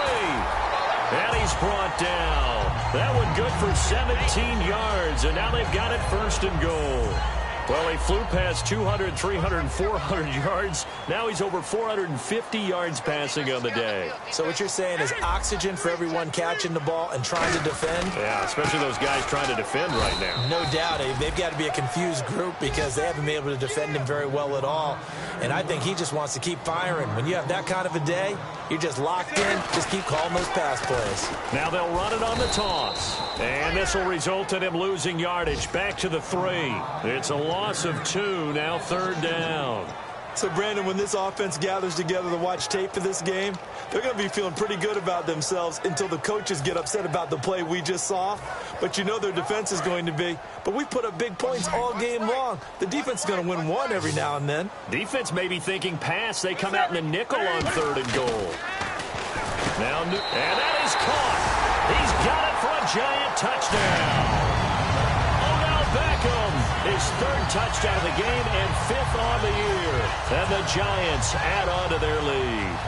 And he's brought down. That one good for 17 yards. And now they've got it 1st and goal. Well, he flew past 200, 300, 400 yards. Now he's over 450 yards passing on the day. So what you're saying is oxygen for everyone catching the ball and trying to defend? Yeah, especially those guys trying to defend right now. No doubt. They've got to be a confused group because they haven't been able to defend him very well at all. And I think he just wants to keep firing. When you have that kind of a day, you're just locked in. Just keep calling those pass plays. Now they'll run it on the toss. And this will result in him losing yardage back to the 3. It's a loss of 2, now 3rd down. So, Brandon, when this offense gathers together to watch tape for this game, they're going to be feeling pretty good about themselves until the coaches get upset about the play we just saw. But you know their defense is going to be. But we put up big points all game long. The defense is going to win one every now and then. Defense may be thinking pass. They come out in a nickel on 3rd and goal. Now, and that is caught. He's got it for a giant touchdown. Beckham, his 3rd touchdown of the game and 5th on the year. And the Giants add on to their lead.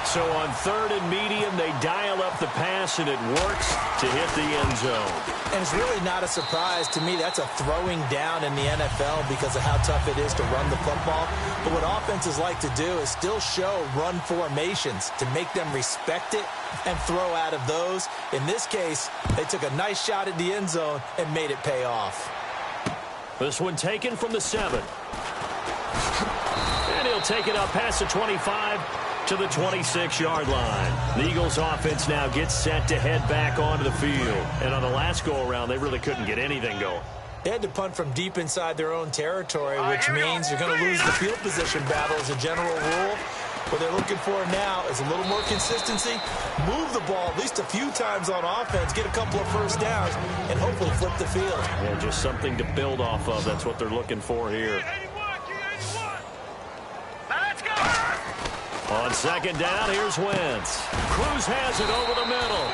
So on 3rd and medium, they dial up the pass, and it works to hit the end zone. And it's really not a surprise to me. That's a throwing down in the NFL because of how tough it is to run the football. But what offenses like to do is still show run formations to make them respect it and throw out of those. In this case, they took a nice shot at the end zone and made it pay off. This one taken from the 7. And he'll take it up past the 25 to the 26-yard line. The Eagles offense now gets set to head back onto the field. And on the last go-around, they really couldn't get anything going. They had to punt from deep inside their own territory, which means you're going to lose the field position battle as a general rule. What they're looking for now is a little more consistency, move the ball at least a few times on offense, get a couple of first downs, and hopefully flip the field. Yeah, just something to build off of. That's what they're looking for here. On 2nd down, here's Wentz. Cruz has it over the middle.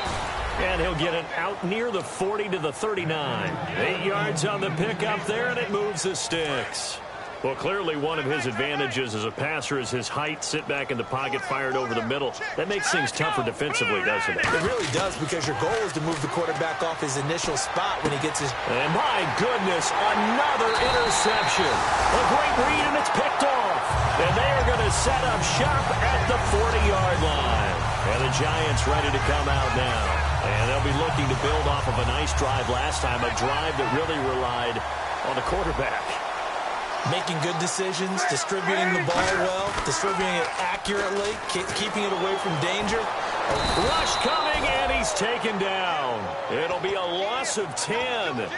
And he'll get it out near the 40 to the 39. 8 yards on the pickup there, and it moves the sticks. Well, clearly one of his advantages as a passer is his height. Sit back in the pocket, fired over the middle. That makes things tougher defensively, doesn't it? It really does, because your goal is to move the quarterback off his initial spot when he gets his... And my goodness, another interception. A great read, and it's picked off. And they are going to set up shop at the 40-yard line. And the Giants ready to come out now. And they'll be looking to build off of a nice drive last time, a drive that really relied on the quarterback. Making good decisions, distributing the ball well, distributing it accurately, keeping it away from danger. Rush coming, and he's taken down. It'll be a loss of 10,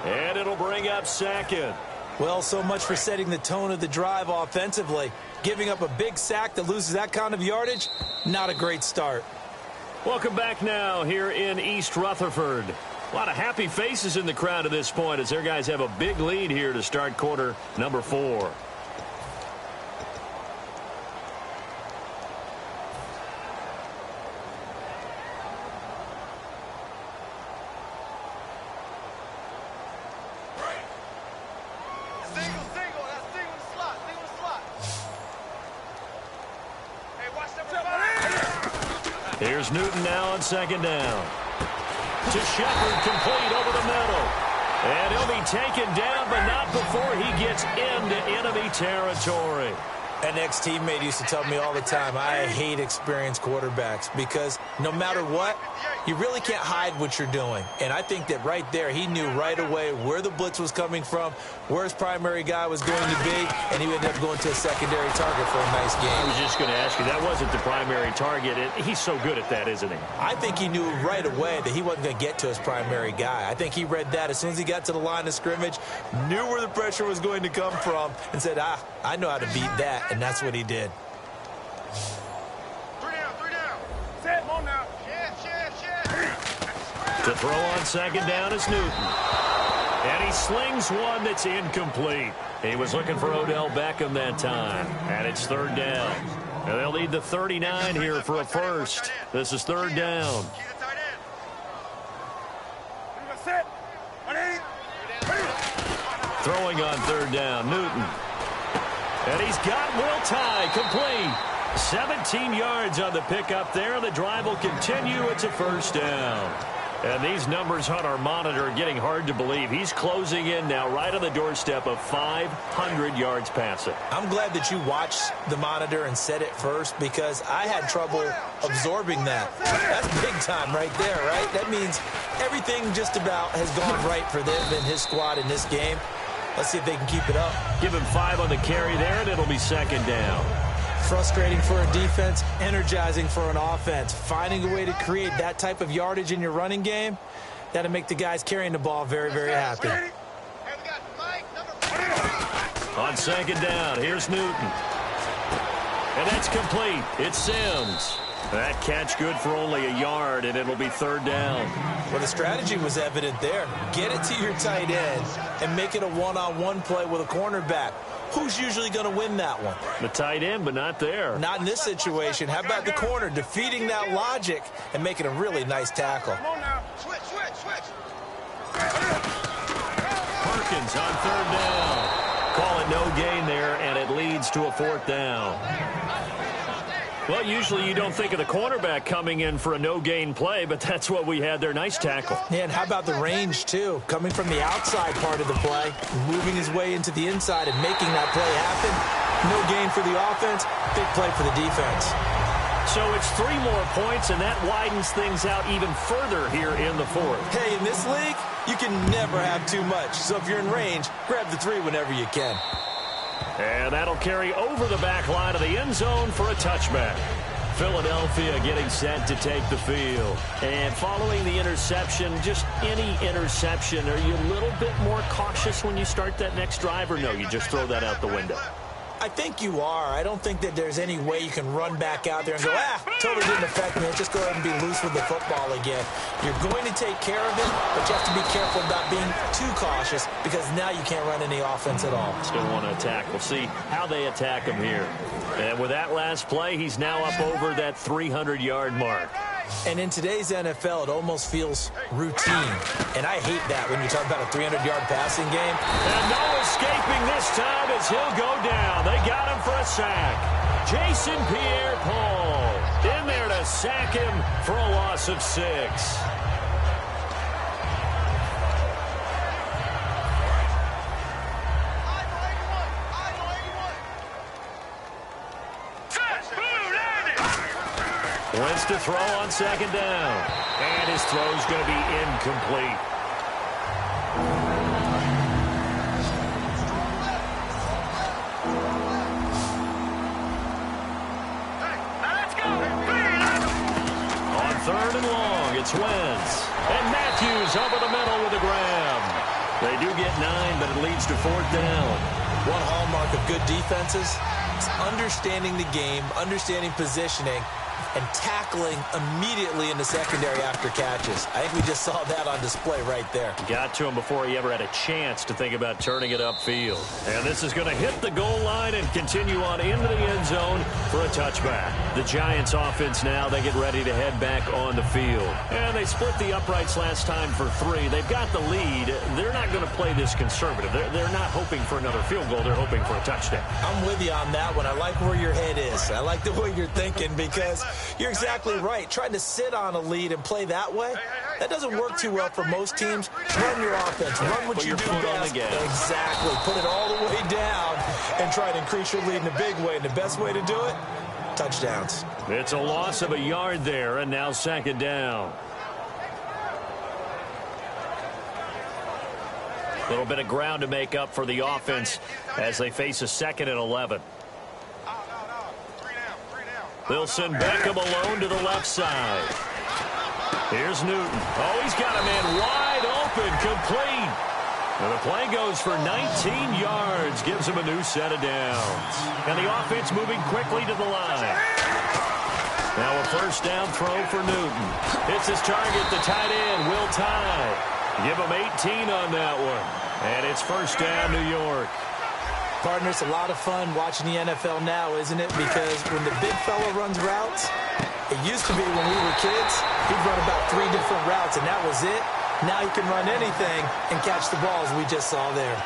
and it'll bring up second. Well, so much for setting the tone of the drive offensively. Giving up a big sack that loses that kind of yardage, not a great start. Welcome back now here in East Rutherford. A lot of happy faces in the crowd at this point as their guys have a big lead here to start quarter number 4. Here's Newton now on second down. To Shepard, complete over the middle. And he'll be taken down, but not before he gets into enemy territory. An ex-teammate used to tell me all the time, I hate experienced quarterbacks because no matter what, you really can't hide what you're doing. And I think that right there, he knew right away where the blitz was coming from, where his primary guy was going to be, and he ended up going to a secondary target for a nice game. I was just going to ask you, that wasn't the primary target. He's so good at that, isn't he? I think he knew right away that he wasn't going to get to his primary guy. I think he read that as soon as he got to the line of scrimmage, knew where the pressure was going to come from, and said, I know how to beat that. And that's what he did. Three down. Set, on now. To throw on second down is Newton. And he slings one that's incomplete. He was looking for Odell Beckham that time. And it's third down. And they'll need the 39 here for a first. This is third down. Throwing on third down, Newton. And he's got Will Tye complete. 17 yards on the pickup there. The drive will continue. It's a first down. And these numbers on our monitor are getting hard to believe. He's closing in now right on the doorstep of 500 yards passing. I'm glad that you watched the monitor and said it first because I had trouble absorbing that. That's big time right there, right? That means everything just about has gone right for them and his squad in this game. Let's see if they can keep it up. Give him 5 on the carry there, and it'll be second down. Frustrating for a defense, energizing for an offense. Finding a way to create that type of yardage in your running game, that'll make the guys carrying the ball very, very happy. On second down, here's Newton. And that's complete. It's Sims. That catch good for only a yard, and it'll be third down. Well, the strategy was evident there. Get it to your tight end and make it a one-on-one play with a cornerback. Who's usually going to win that one? The tight end, but not there. Not in this situation. How about the corner defeating that logic and making a really nice tackle? Come on now. Switch. Perkins on third down. Call it no gain there, and it leads to a fourth down. Well, usually you don't think of the cornerback coming in for a no-gain play, but that's what we had there. Nice tackle. Yeah, and how about the range, too? Coming from the outside part of the play, moving his way into the inside and making that play happen. No gain for the offense, big play for the defense. So it's 3 more points, and that widens things out even further here in the fourth. Hey, in this league, you can never have too much. So if you're in range, grab the 3 whenever you can. And that'll carry over the back line of the end zone for a touchback. Philadelphia getting set to take the field. And following the interception, just any interception, are you a little bit more cautious when you start that next drive, or no, you just throw that out the window? I think you are. I don't think that there's any way you can run back out there and go, totally didn't affect me. Just go ahead and be loose with the football again. You're going to take care of it, but you have to be careful about being too cautious because now you can't run any offense at all. Still want to attack. We'll see how they attack him here. And with that last play, he's now up over that 300-yard mark. And in today's NFL, it almost feels routine. And I hate that when you talk about a 300-yard passing game. And no escaping this time as he'll go down. They got him for a sack. Jason Pierre-Paul in there to sack him for a loss of 6. Wentz to throw on second down. And his throw's going to be incomplete. On third and long, it's Wentz. And Matthews over the middle with a grab. They do get 9, but it leads to fourth down. One hallmark of good defenses is understanding the game, understanding positioning, and tackling immediately in the secondary after catches. I think we just saw that on display right there. Got to him before he ever had a chance to think about turning it upfield. And this is going to hit the goal line and continue on into the end zone for a touchback. The Giants offense now, they get ready to head back on the field. And they split the uprights last time for 3. They've got the lead. They're not going to play this conservative. They're not hoping for another field goal. They're hoping for a touchdown. I'm with you on that one. I like where your head is. I like the way you're thinking because you're exactly right. Trying to sit on a lead and play that way, that doesn't work too well for most teams. Run your offense. Run what you do best. Exactly. Put it all the way down and try to increase your lead in a big way. And the best way to do it, touchdowns. It's a loss of a yard there, and now second down. A little bit of ground to make up for the offense as they face a 2nd and 11. They'll send Beckham alone to the left side. Here's Newton. Oh, he's got a man wide open, complete. And the play goes for 19 yards, gives him a new set of downs. And the offense moving quickly to the line. Now a first down throw for Newton. Hits his target, the tight end, Will Tye. Give him 18 on that one. And it's first down, New York. Partner, it's a lot of fun watching the NFL now, isn't it? Because when the big fella runs routes, it used to be when we were kids, he'd run about 3 different routes, and that was it. Now he can run anything and catch the balls we just saw there.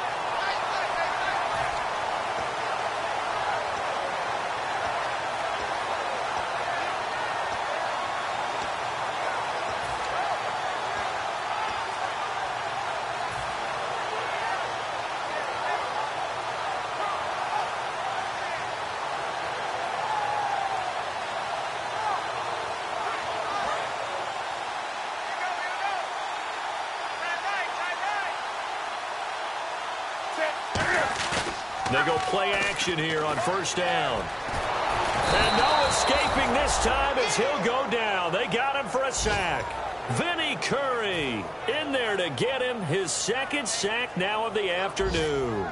They go play action here on first down. And no escaping this time as he'll go down. They got him for a sack. Vinny Curry in there to get him his 2nd sack now of the afternoon.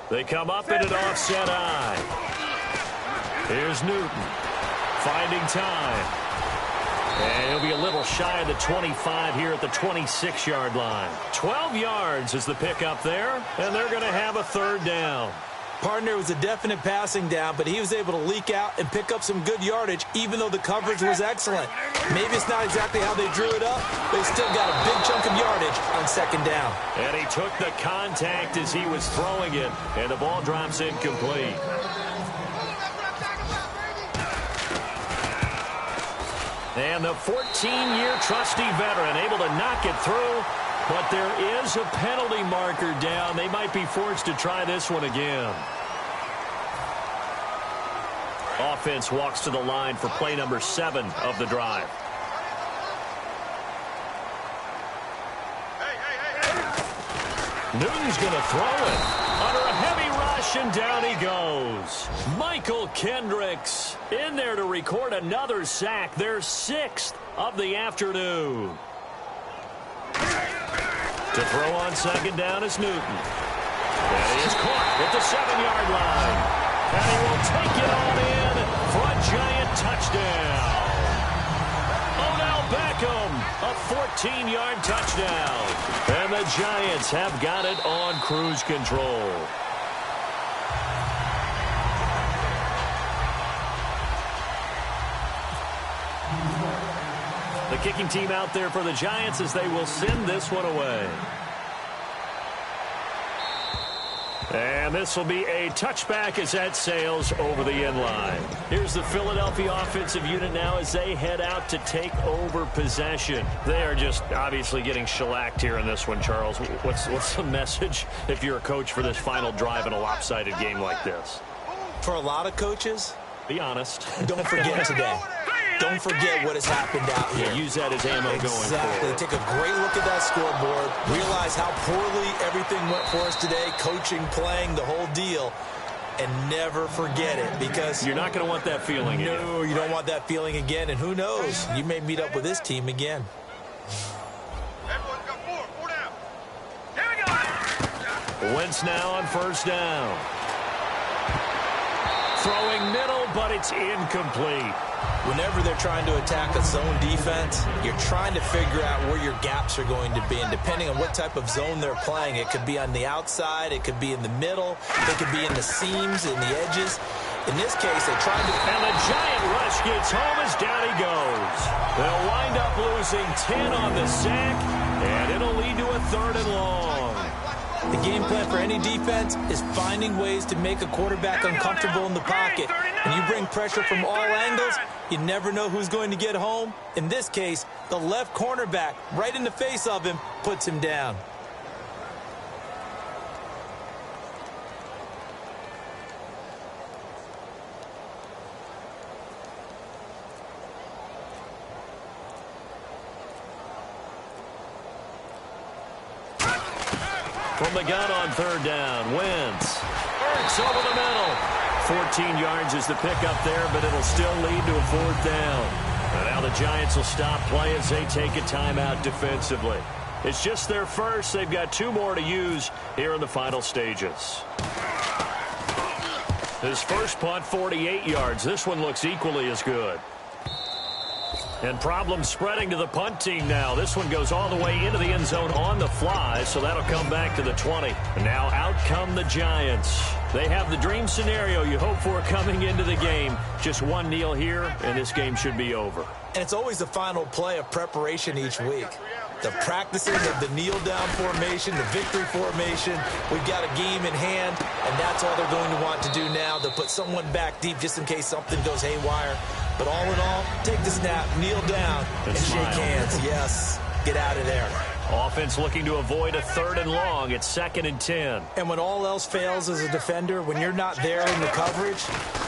They come up in an offset eye. Here's Newton, finding time. And he'll be a little shy of the 25 here at the 26-yard line. 12 yards is the pickup there, and they're going to have a third down. Partner, was a definite passing down, but he was able to leak out and pick up some good yardage, even though the coverage was excellent. Maybe it's not exactly how they drew it up, but he still got a big chunk of yardage on second down. And he took the contact as he was throwing it, and the ball drops incomplete. And the 14-year trusty veteran able to knock it through, but there is a penalty marker down. They might be forced to try this one again. Offense walks to the line for play number 7 of the drive. Newton's going to throw it. Under a heavy rush, and down he goes. Michael Kendricks in there to record another sack, their 6th of the afternoon. To throw on second down is Newton. And he is caught at the 7-yard line. And he will take it on in for a giant touchdown. Odell Beckham, a 14-yard touchdown. And the Giants have got it on cruise control. The kicking team out there for the Giants as they will send this one away. And this will be a touchback as that sails over the end line. Here's the Philadelphia offensive unit now as they head out to take over possession. They are just obviously getting shellacked here in this one, Charles. What's the message if you're a coach for this final drive in a lopsided game like this? For a lot of coaches, be honest. Don't forget today. Don't forget what has happened out here. Yeah, use that as ammo going forward. Take a great look at that scoreboard. Realize how poorly everything went for us today. Coaching, playing, the whole deal. And never forget it, because you're not going to want that feeling again. No, you don't want that feeling again. And who knows? You may meet up with this team again. Everyone's got four down. Here we go. Wentz now on first down. Throwing middle, but it's incomplete. Whenever they're trying to attack a zone defense, you're trying to figure out where your gaps are going to be. And depending on what type of zone they're playing, it could be on the outside, it could be in the middle, it could be in the seams, in the edges. In this case, they tried to... And the giant rush gets home as down he goes. They'll wind up losing 10 on the sack, and it'll lead to a 3rd and long. The game plan for any defense is finding ways to make a quarterback uncomfortable in the pocket. When you bring pressure from all angles, you never know who's going to get home. In this case, the left cornerback, right in the face of him, puts him down. From the gun on 3rd down, Wentz. Ertz over the middle. 14 yards is the pickup there, but it'll still lead to a 4th down. And now the Giants will stop play as they take a timeout defensively. It's just their first. They've got 2 more to use here in the final stages. His first punt, 48 yards. This one looks equally as good. And problems spreading to the punt team now. This one goes all the way into the end zone on the fly, so that'll come back to the 20. And now out come the Giants. They have the dream scenario you hope for coming into the game. Just one kneel here, and this game should be over. And it's always the final play of preparation each week. The practicing of the kneel-down formation, the victory formation. We've got a game in hand, and that's all they're going to want to do now. They'll put someone back deep just in case something goes haywire. But all in all, take the snap, kneel down, and shake hands. Yes, get out of there. Offense looking to avoid a 3rd and long. It's 2nd and 10. And when all else fails as a defender, when you're not there in the coverage,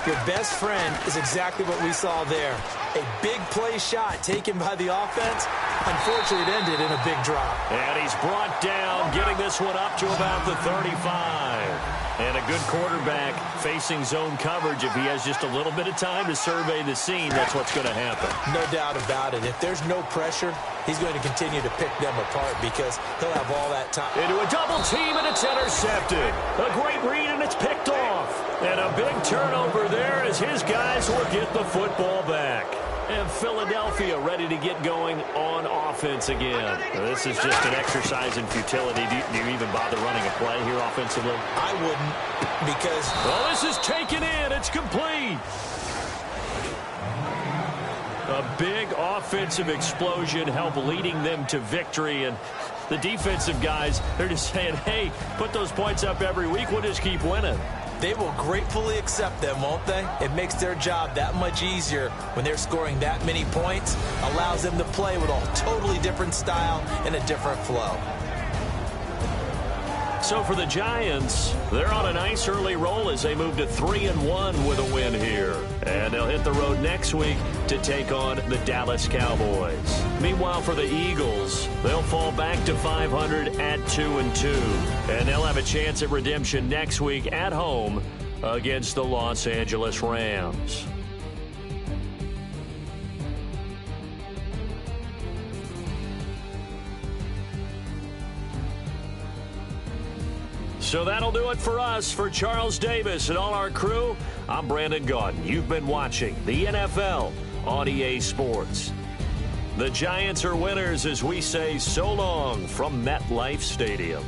your best friend is exactly what we saw there. A big play shot taken by the offense. Unfortunately, it ended in a big drop. And he's brought down, getting this one up to about the 35. And a good quarterback facing zone coverage. If he has just a little bit of time to survey the scene, that's what's going to happen. No doubt about it. If there's no pressure, he's going to continue to pick them apart because he'll have all that time. Into a double team, and it's intercepted. A great read, and it's picked off. And a big turnover there as his guys will get the football back. And Philadelphia ready to get going on offense again. Now, this is just an exercise in futility. Do you even bother running a play here offensively? I wouldn't, because... Well, this is taken in. It's complete. A big offensive explosion helped leading them to victory. And the defensive guys, they're just saying, hey, put those points up every week. We'll just keep winning. They will gratefully accept them, won't they? It makes their job that much easier when they're scoring that many points. Allows them to play with a totally different style and a different flow. So for the Giants, they're on a nice early roll as they move to 3-1 with a win here. And they'll hit the road next week to take on the Dallas Cowboys. Meanwhile, for the Eagles, they'll fall back to 500 at 2-2. And they'll have a chance at redemption next week at home against the Los Angeles Rams. So that'll do it for us. For Charles Davis and all our crew, I'm Brandon Gaudin. You've been watching the NFL on EA Sports. The Giants are winners as we say so long from MetLife Stadium.